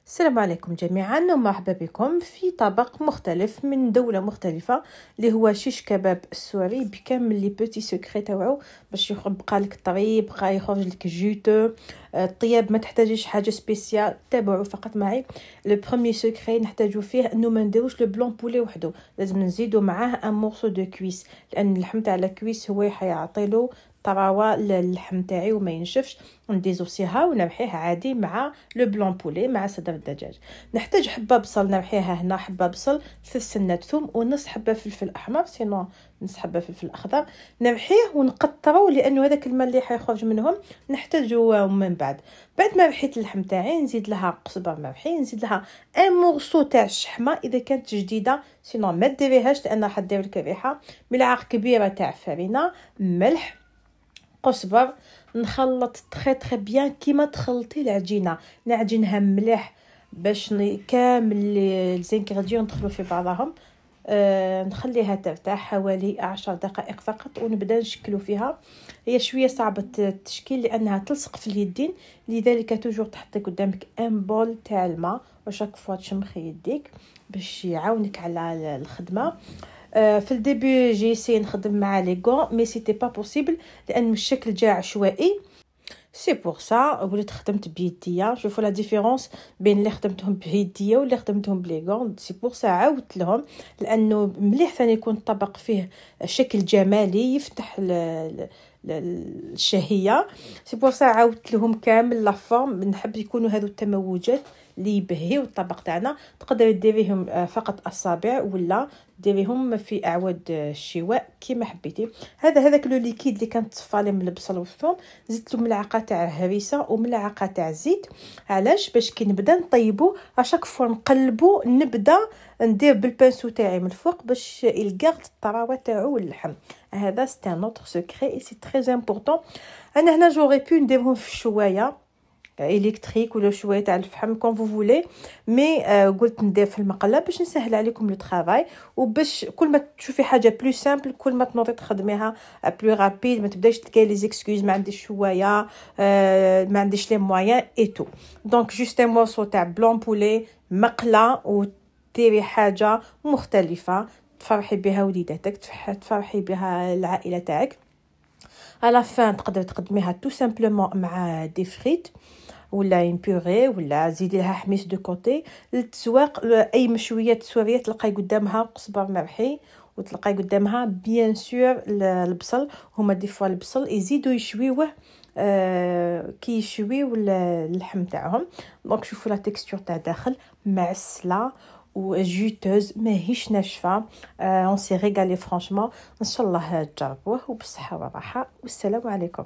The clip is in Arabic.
السلام عليكم جميعا ومرحبا بكم في طبق مختلف من دولة مختلفة اللي هو شيش كباب السوري بكامل لي بوتي سكري تاعو باش يبقى لك طري بقى يخرج لك جوتو. الطياب ما تحتاجيش حاجه سبيسيال، تابعوا فقط معي. لو بروميير سكري نحتاجو فيه انه ما نديروش لو بلون بولي وحده، لازم نزيدو معاه ان مورسو دو كويس، لان اللحم تاع لا كويس هو حيعطيلو طراوه للحم تاعي وما ينشفش. نديزوسيها ونرحيه عادي مع لو بلون بولي مع صدر الدجاج. نحتاج حبه بصل نرحيها هنا، حبه بصل، 3 سنات ثوم ونص حبه فلفل احمر، سينو نص حبه فلفل اخضر. نرحيه ونقطرو لانه هذاك الماء اللي حيخرج منهم نحتاجو من بعد ما رحيت اللحم تاعي نزيد لها قزبر مرحي، نزيد لها ان مورسو تاع الشحمه اذا كانت جديده، سينو ما ديريهاش لانها حدير لك الريحه. ملعقه كبيره تاع فرينه، ملح، قزبر. نخلط تري بيان كيما تخلطي العجينه، نعجنها مليح باش كامل لي زينغريديون يدخلوا في بعضهم. نخليها ترتاح حوالي 10 دقائق فقط ونبدا نشكلو فيها. هي شويه صعبه التشكيل لانها تلصق في اليدين، لذلك توجور تحطي قدامك ان بول تاع الماء وشاك فوا تشمخي يديك باش يعاونك على الخدمه. في الديبي جي سي نخدم مع لي غون مي سيتي با بوسيبل لان الشكل جا عشوائي. سي بور سا وليت خدمت بيديا. شوفوا لا ديفيرونس بين اللي خدمتهم بيديا واللي خدمتهم بلي غون. سي بور سا عاودت لهم لانه مليح ثاني يكون الطبق فيه شكل جمالي يفتح الشهيه. سي بور سا عاودت لهم كامل لا فورم. نحب يكونوا هذو التموجات اللي يبهيو الطبق تاعنا. تقدري ديريهم فقط اصابع ولا ديريهم في اعواد الشواء كيما حبيتي. هذاك لو ليكيد اللي كانت تصفالي من البصل والثوم زدت له ملعقه تاع هريسه وملعقه تاع زيت. علاش؟ باش كي نبدا نطيبو اشاك فوا نقلبو نبدا ندير بالبانسو تاعي من الفوق باش يلقى الطراوه تاعو واللحم. هذا سي ان اوتر سكري اي سي تري امبورطون. انا هنا جوري بو نديرهم في الشوايه الكتريك ولا شويه تاع الفحم كون فو فولي، مي قلت ندير في المقله باش نسهل عليكم لو طرافاي وباش كل ما تشوفي حاجه بلو سامبل كل ما تنوضي تخدميها بلو رابيد. ما تبداش تلقاي لي زيكسكوز ما عنديش شوايه، ما عنديش لي مويان اي تو. دونك جوست ان مورسو تاع بلون بولي مقله وديري حاجه مختلفه تفرحي بها وليداتك، تفرحي بها العائله تاعك. على فان تقدر تقدميها تو سامبلومون مع دي فريت ولا ان بوري ولا زيدي لها حميص دو كوتي. للتسواق اي مشويات سوريه تلقاي قدامها قزبر مرحي وتلقاي قدامها بيان سور البصل. هما دي فوا البصل يزيدوا يشويوه كي يشويو اللحم تاعهم. دونك شوفوا لا تكستور تاع داخل معسله وجوتوز ماهيش ناشفه. اون سي ريغالي فرانشمون. ان شاء الله تجربوه وبالصحه والراحه والسلام عليكم.